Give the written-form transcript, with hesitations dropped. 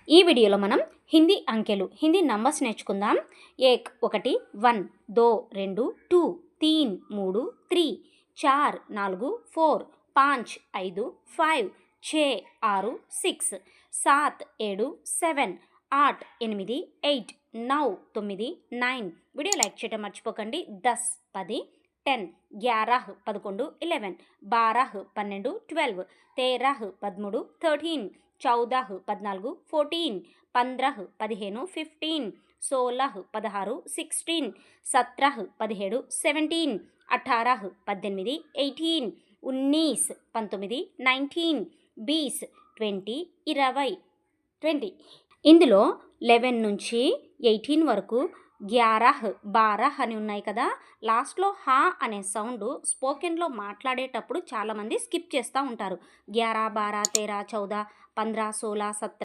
ఈ వీడియోలో మనం హిందీ అంకెలు హిందీ నంబర్స్ నేర్చుకుందాం. 1 1 2 2 2 3 3 3 4 4 4 5 5 5 6 6 6 7 7 7 8 8 8 9 9 9. వీడియో లైక్ చేయడం మర్చిపోకండి. 10 10 10 11 11 11 12 12 12 13 13 13 14 14 14 15 15 15 16 16 16 17 17 17 18 18 18 19 19 19 20 20 20 20. ఇందులో 11 నుంచి 18 వరకు 11 12 అని ఉన్నాయి కదా. లాస్ట్లో హా అనే సౌండ్ స్పోకెన్లో మాట్లాడేటప్పుడు చాలామంది స్కిప్ చేస్తూ ఉంటారు. 11 12 13 14 15 16 17